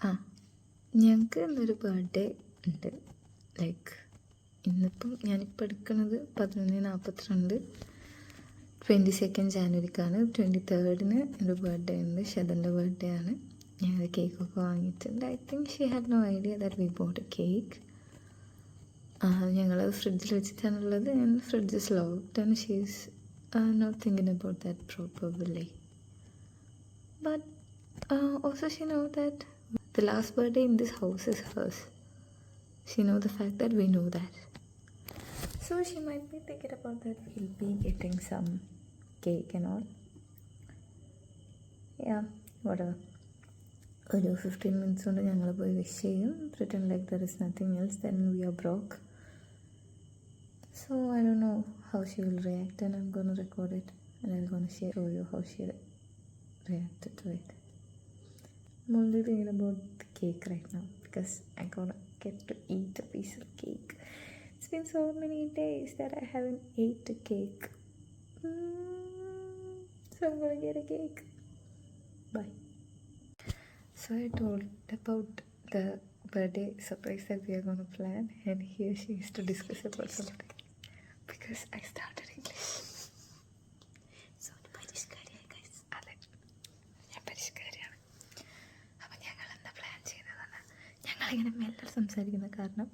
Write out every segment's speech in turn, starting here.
ആ ഞങ്ങൾക്ക് ഇന്നൊരു ബർത്ത്ഡേ ഉണ്ട്. ലൈക്ക് ഇന്നിപ്പം ഞാനിപ്പോൾ എടുക്കുന്നത് 11:42 22 ജാനുവരിക്കാണ്. 23 ഒരു ബർത്ത്ഡേ ഉണ്ട്, ഷെദൻ്റെ ബർത്ത്ഡേ ആണ്. ഞങ്ങൾ കേക്കൊക്കെ വാങ്ങിയിട്ടുണ്ട്. I think she had no idea that we bought a cake. ഞങ്ങൾ ഫ്രിഡ്ജിൽ വെച്ചിട്ടാണുള്ളത്. ഞാൻ fridge is locked and she is not thinking about that properly. But also she know that the last birthday in this house is hers. She knows the fact that we know that. So she might be thinking about that we'll be getting some cake and all. Yeah, whatever. ഒരു 15 minutes കൊണ്ട് ഞങ്ങൾ പോയി wish ചെയ്യും. Pretend like there is nothing else, then we are broke. So I don't know how she will react, and I'm going to record it and I'm going to show you how she reacted to it. I'm only thinking about the cake right now because I'm gonna get to eat a piece of cake. It's been so many days that I haven't ate a cake. So I'm gonna get a cake. Bye. So I told about the birthday surprise that we are gonna plan, and here she is to discuss about something because I started English. So പരിഷ്കാരിയായി guys. അതെ, ഞാൻ പരിഷ്കാരിയാണ്. ഞങ്ങളിങ്ങനെ മെല്ലെ സംസാരിക്കുന്ന കാരണം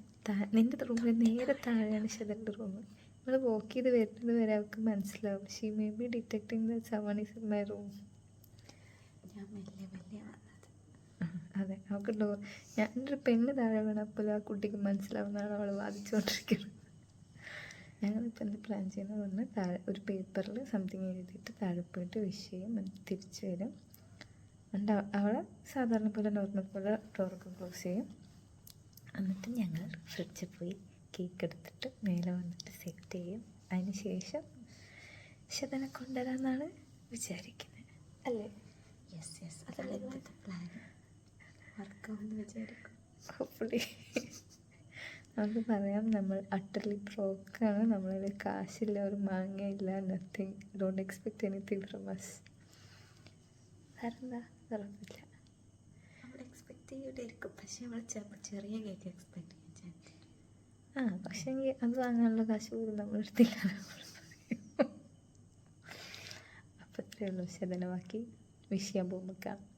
നിൻ്റെ റൂമിൽ നേരെ താഴെയാണ് ഷെദൻ്റെ റൂം. നമ്മൾ വോക്ക് ചെയ്ത് വരുന്നത് വരെ അവൾക്ക് മനസ്സിലാവും. She may be detecting that someone is in my room. ഞാൻ മെല്ലെ വന്നത്. അതെ, അവൾക്ക് ഞാനൊരു പെണ്ണ് താഴെ വീണപ്പോൾ ആ കുട്ടിക്ക് മനസ്സിലാവുന്നതാണ് അവൾ വാദിച്ചുകൊണ്ടിരിക്കുന്നത്. ഞങ്ങളിപ്പോൾ എന്ത് പ്ലാൻ ചെയ്യുന്നത് പറഞ്ഞാൽ താഴെ ഒരു പേപ്പറിൽ സംതിങ് എഴുതിയിട്ട് താഴെ പോയിട്ട് വിഷ് ചെയ്യും, തിരിച്ച് വരും. എന്നിട്ട് അവളെ സാധാരണ പോലെ നോർമൽ പോലെ ഡോറൊക്കെ ക്ലോസ് ചെയ്യും. എന്നിട്ട് ഞങ്ങൾ ഫ്രിഡ്ജിൽ പോയി കേക്ക് എടുത്തിട്ട് മേലെ വന്നിട്ട് സെറ്റ് ചെയ്യും. അതിന് ശേഷം ഷെദനെ കൊണ്ടുവരാമെന്നാണ് വിചാരിക്കുന്നത്, അല്ലേ? യെസ് യെസ്, അതല്ലേ പ്ലാൻ. വർക്കാവുമെന്ന് വിചാരിക്കും. ഹോപ്പ്ഫുള്ളി. നമുക്ക് പറയാം നമ്മൾ അട്ടർലി ബ്രോക്കാണ്. നമ്മളിൽ കാശില്ല, ഒരു മാങ്ങയില്ല, nothing. Don't expect anything from us. വേറെന്താ? വേറൊന്നുമില്ല. നമ്മൾ എക്സ്പെക്ട് ചെയ്തിട്ടായിരിക്കും, പക്ഷേ നമ്മൾ ചെറിയ കേക്ക് എക്സ്പെക്ട് ചെയ്യാൻ. പക്ഷേ അത് വാങ്ങാനുള്ള കാശ് പോലും നമ്മളെടുത്തില്ല. അപ്പം ഇത്രയേ ഉള്ളൂ. ഷെദനെ ബാക്കി വിഷ് ചെയ്യാൻ പോകുമ്പോൾ കാണാം.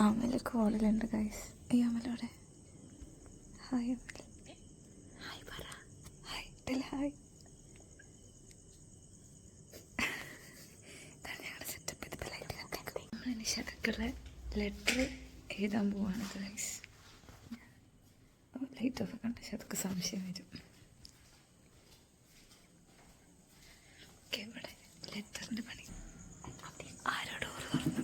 അമൽ കോളിലുണ്ട് ഗൈസ്. ഈ അമലോടെ ഹായ് അമൽ. ഹായ് പറ. Hi tell hi. ഇതാണ് ഞങ്ങളുടെ സെറ്റപ്പ്. ഇതിപ്പോൾ ലൈറ്റ് കത്തിക്കും. നമ്മളിനി ഷെദക്കുള്ള ലെറ്റർ എഴുതാൻ പോവാണ് ഗൈസ്. ലൈറ്റ് ഓഫ് കണ്ട് ഷെദക്ക് സംശയം വരും. ഓക്കെ, ഇവിടെ ലെറ്ററിൻ്റെ പണി. ആരോട് പറഞ്ഞു?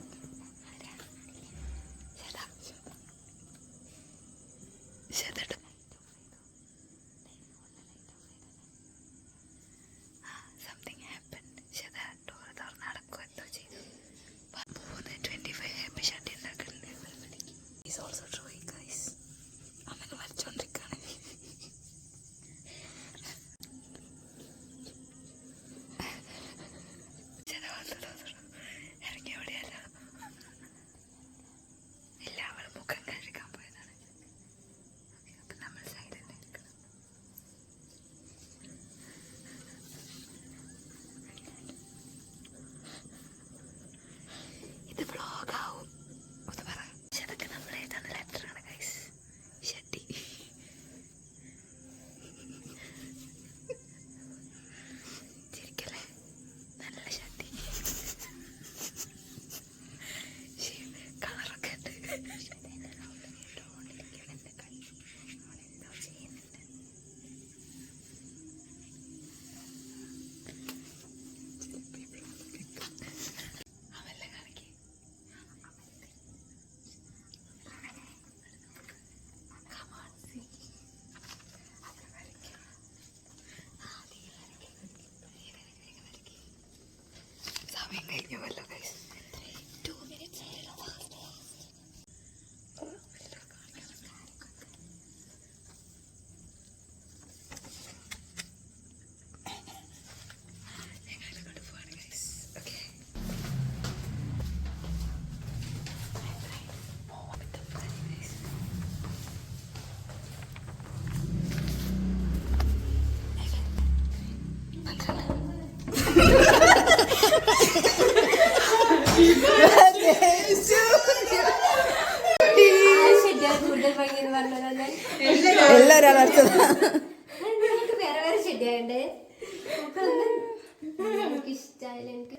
എല്ലാരും അടച്ചത് വേറെ വേറെ ഷെഡിയാണ്ട് എനിക്ക് ഇഷ്ടമായില്ല. എനിക്ക്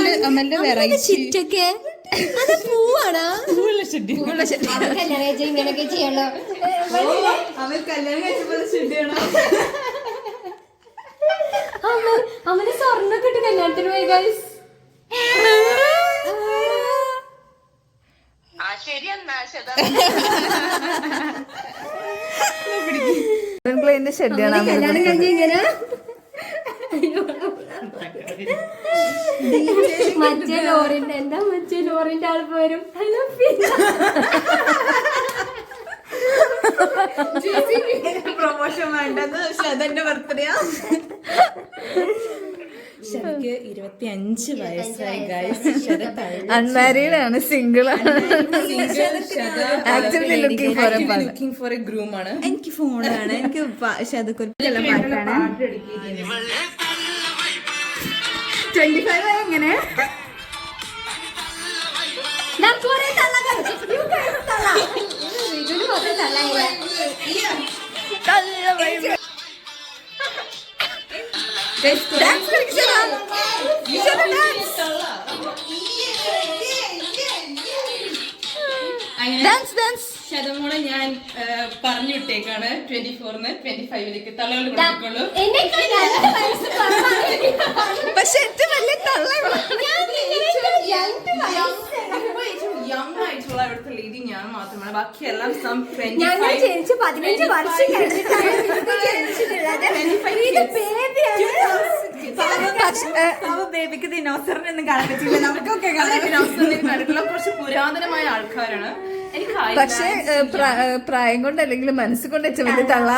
45 അവന്റെ ചിറ്റൊക്കെ അത് പൂവാണോ? കല്യാണം ഇങ്ങനെയൊക്കെ ചെയ്യണോ? അവന് സ്വർണ്ണൊക്കെ ഇട്ട് കല്യാണത്തിന് പോയി ഗൈസ്. ഷെഡിയാണ് കല്യാണം കഴിഞ്ഞ് ഇങ്ങനെ മറ്റേ ലോറിന്റെ ആൾ പോരും. പ്രൊമോഷൻ വേണ്ടത് ശതന്റെ ബർത്ത്ഡേ. ശതക്ക് 25 വയസ്സായി ഗൈസ്. അൺമാരീഡ് ആണ്, സിംഗിൾ ആണ്. Actually looking for A groom ആണ്. എനിക്ക് ഫോണാണ്. എനിക്ക് ശതക്ക് 25 എങ്ങനെ ശതമോളെ ഞാൻ പറഞ്ഞു വിട്ടേക്കാണ് 24-ന് 25-ലേക്ക് തള്ളകൾ കൊടുക്കുള്ളൂ. പക്ഷെ ഏറ്റവും വലിയ തള്ള യങ് ആയിട്ടുള്ള ഇവിടുത്തെ ലേഡി ഞാൻ മാത്രമാണ്. ബാക്കിയെല്ലാം ഞങ്ങൾ ജനിച്ച് 15 വർഷം ബേബിക്ക് ദിനോസറിനൊന്നും കാണാൻ പറ്റില്ല. നമുക്കൊക്കെ കണ്ടിട്ടുള്ള കുറച്ച് പുരാതനമായ ആൾക്കാരാണ്. പക്ഷെ പ്രായം കൊണ്ട് അല്ലെങ്കിൽ മനസ്സുകൊണ്ട് ഏറ്റവും വലിയ തള്ള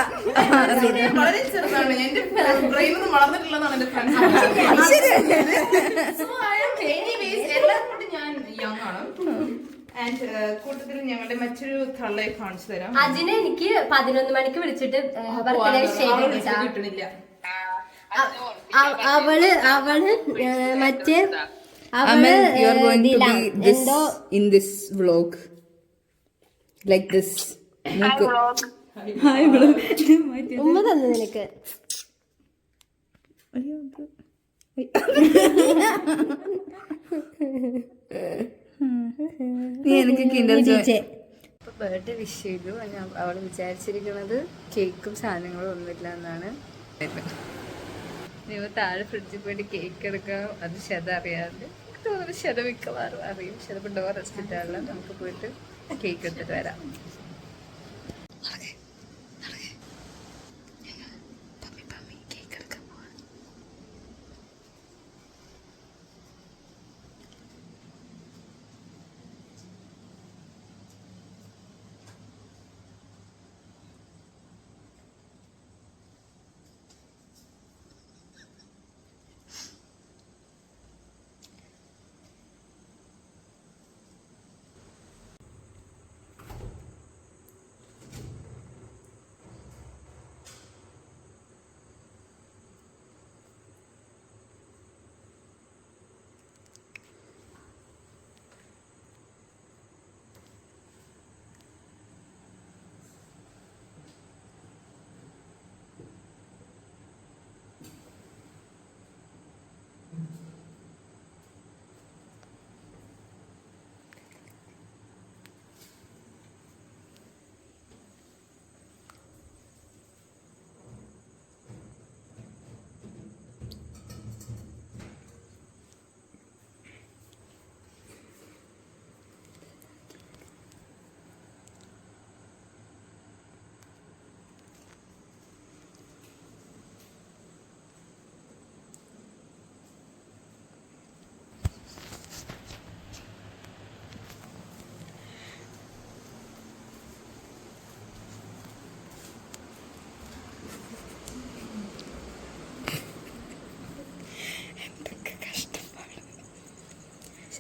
വളരെ ചെറുതാണ്. എന്റെ ബ്രെയിനൊന്നും വളർന്നിട്ടില്ലെന്നാണ് എന്റെ ഫ്രണ്ട്സ്. എല്ലാവരും കൊണ്ട് ഞാൻ യങ് ആണ്. ആൻഡ് കൂട്ടത്തിൽ ഞങ്ങളുടെ മറ്റൊരു തള്ളയെ കാണിച്ചു തരാം. അതിനെ എനിക്ക് 11 മണിക്ക് വിളിച്ചിട്ട് കിട്ടണില്ല. അവള് മറ്റേ എന്തോ in this vlog like this. ഉമ്മ തന്നു നിനക്ക്. നീ എനിക്ക് കിൻഡർ ജോയ് ബർത്ത്ഡേ വിഷ് ചെയ്തു. അവള് വിചാരിച്ചിരിക്കുന്നത് കേക്കും സാധനങ്ങളും ഒന്നുമില്ല എന്നാണ്. നിങ്ങൾ താഴെ ഫ്രിഡ്ജിൽ പോയിട്ട് കേക്ക് എടുക്കാം. അത് ശത അറിയാണ്ട് തോന്നുന്നു. ശത മിക്കവാറും അറിയും. ശതപ്പ് ഡോർ റെസ്പിറ്റാറില്ല. നമുക്ക് പോയിട്ട് കേക്ക് എടുത്തിട്ട് വരാം.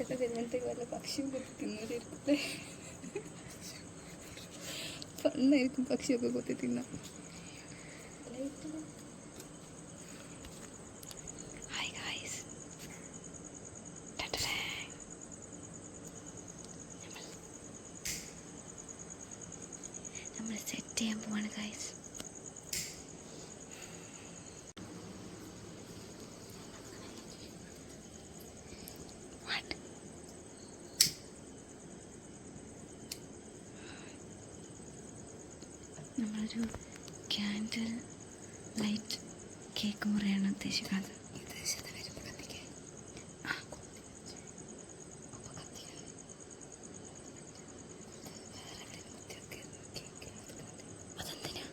പക്ഷെ വല്ല പക്ഷിയും തിന്നിരിക്കട്ടെ. പണ്ണായിരിക്കും പക്ഷിയൊക്കെ കൊത്തി തിന്നാം. ഹായ് ഗായ്സ്, നമ്മൾ സെറ്റ് ചെയ്യാൻ പോവാണ് ഗായ്സ്. നമ്മളൊരു ക്യാൻഡിൽ ലൈറ്റ് കേക്ക് മുറിയാണ് ഉദ്ദേശിക്കുന്നത്. ഇത് വരുമ്പോൾ കത്തിക്കാൻ അതെന്തിനാ?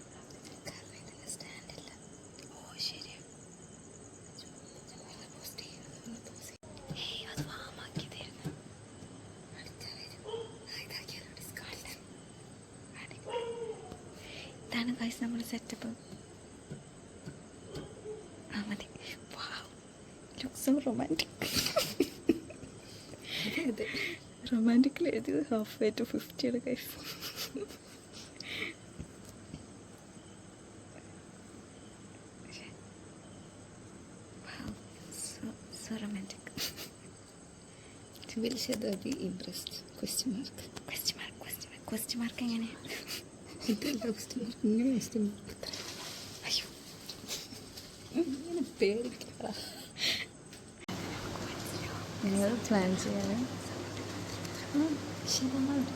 കാരണം ഇതിന് സ്റ്റാൻഡില്ല. ഓ ശരിയാ. അത് വാമാക്കിയതായിരുന്നു. ഇതാണ് ഗൈസ് നമ്മുടെ സെറ്റപ്പ്. ആ മതി. Look so romantic. അതെ, റൊമാൻറ്റിക്കലി എഴുതിയത് half way to 50 guys. So romantic. Will Shada be impressed? Question mark. Question mark എങ്ങനെ? ഇതല്ല question mark. ഇങ്ങനെ question mark. അയ്യോ, ഇങ്ങനെ പേടിക്കാ. ഞങ്ങൾ പ്ലാൻ ചെയ്യാൻ ശതമാനം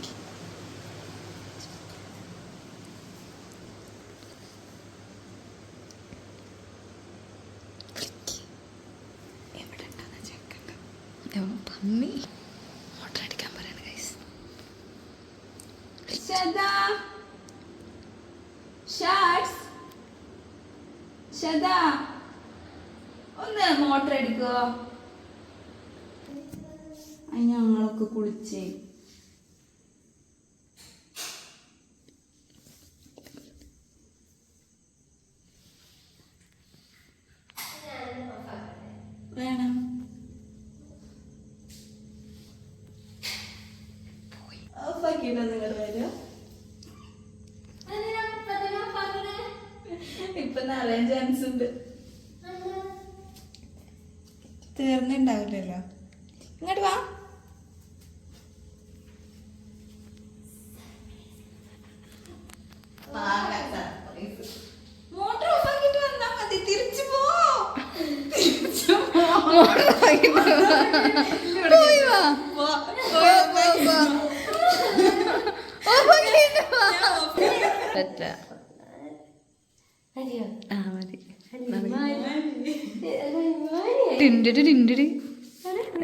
പന്നി മോട്ടർ അടിക്കാൻ പറയാണ് ഗൈസ്. ഒന്ന് മോട്ടർ അടിക്കോ? ഞങ്ങളൊക്കെ കുളിച്ചേ. വേണം. ഇപ്പൊ നാളെ ചാൻസ് ഉണ്ട്. തീർന്നുണ്ടാവില്ലല്ലോ. ഇങ്ങോട്ട് വാ. മോട്ടർ ഓഫ് ആക്കിട്ട് വന്നാ മതി. തിരിച്ചു പോ.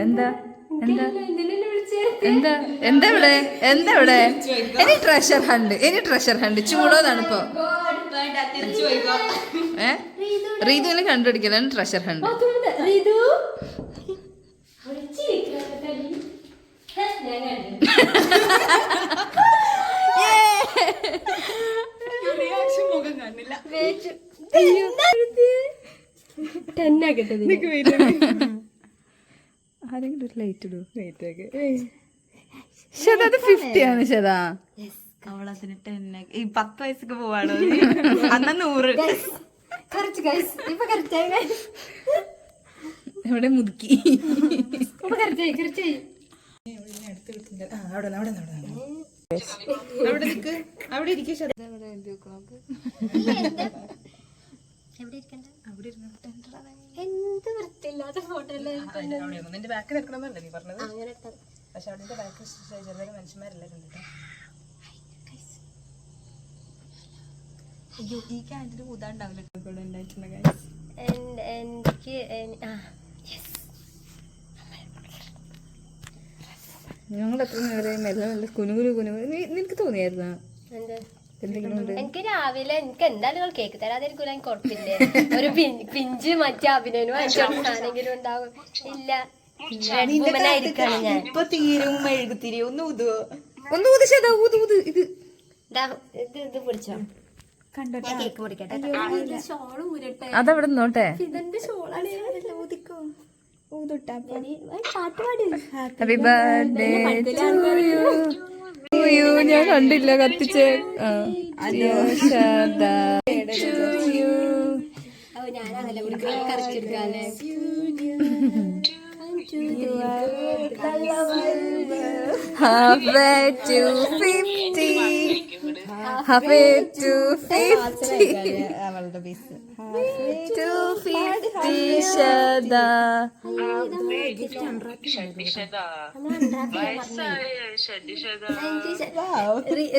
എന്താ എന്താ എന്താ എന്താ ഇവിടെ എന്താ ഇവിടെ? ഇനി ട്രഷർ ഹണ്ട് ചൂടോ തണുപ്പോ? റീതുവിനെ കണ്ടുപിടിക്കലാണ് ട്രഷർ ഹണ്ട്. ആരെങ്കിലും ഒരു ലൈറ്റ് ഇടൂ. ശത അത് 50 ആണ്. ശത അവളതിന് 10 ഈ 10 വയസ്സൊക്കെ പോവാണോ? അന്ന് 100. എവിടെ മുതുക്കി അവിടെ നിക്ക്. അവിടെ ഇരിക്കും. എന്ത് വൃത്തിയില്ലാത്ത ഫോട്ടോ നിന്റെ ബാക്കിൽ നിൽക്കണമെന്നല്ലേ നീ പറഞ്ഞത്? പക്ഷെ അവിടെ ബാക്കിൽ ചെറിയ മനുഷ്യന്മാരെല്ലാം കണ്ടിട്ടോ. അയ്യോ, ഈ ക്യാൻഡിൽ ഊതാണ്ടാവില്ല. എനിക്ക് ഞങ്ങൾ എത്ര നേരം മെല്ലെ മെല്ലെ കുനുകുനു നിനക്ക് തോന്നിയായിരുന്ന എന്തെങ്കിലും ഉണ്ട്? എനിക്ക് രാവിലെ എനിക്ക് എന്തായാലും കേക്ക് തരാതിരിക്കൂല. എനിക്ക് ഉറപ്പില്ലേ ഒരു പിഞ്ച് മറ്റേ അഭിനയനോ ആണെങ്കിലും ഉണ്ടാവും. ഇല്ല, ായിരിക്കാണ് ഞാൻ. ഇപ്പൊ തീരും മെഴുകുതിരി. ഒന്ന് ഊതുവോ? ഒന്ന് ഊത് ശത ഊത് ഊത്. ഇത് ഇത് പിടിച്ചോ. കേക്ക് മുറിക്കട്ടെ. ഷോള് ഊരട്ടെ. അതവിടെ നോട്ടെ. ഇതെന്റെ ഷോളാണ്. പാട്ട് പാടി. Happy birthday to you. you. ഞാൻ കണ്ടില്ല കത്തിച്ച്. ശാദ to you. ഞാനതല്ല കറച്ചെടുക്കാല്ലേ. Halfway to 50. Halfway to 50. അവളുടെ പീസ് 250 Shada.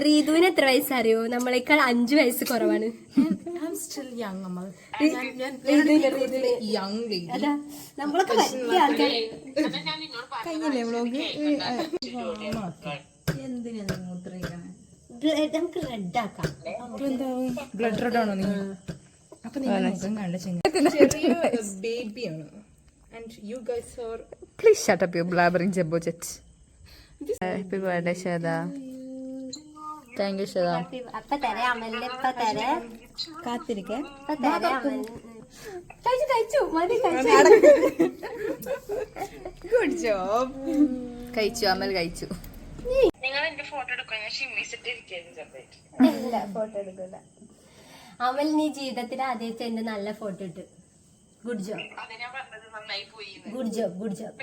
റീതുവിന് എത്ര വയസ്സറിയോ? നമ്മളെക്കാൾ 5 വയസ്സ് കുറവാണ്. അതാ നമ്മളൊക്കെ വലിയ ആൾക്കാരെ. കഴിഞ്ഞില്ലേ വ്ളോഗ്? എന്തിനാ മൂത്രയിക്കണേ? നമുക്ക് റെഡ് ആക്കാം. ബ്ലഡ് റെഡ് ആണോ നീ? അപ്പൊ ബേബിയാണ്. And you guys are Please shut up your blabbering jumbo jet. Happy birthday Shada. Thank you Shada. അപ്പ തരാം അമലിന്. ഇപ്പ തരാം. കാത്തിരിക്കേ. ഇപ്പ തരാം അമലിന്. കഴിച്ചു മതി കഴിച്ചു. Good job. കഴിച്ചു അമൽ കഴിച്ചു. ഇല്ല ഫോട്ടോ എടുക്കില്ല. അമൽ നീ ജീവിതത്തിൽ ആദ്യമായിട്ട് എന്റെ നല്ല ഫോട്ടോ ഇട്ട്. Good job. Good job.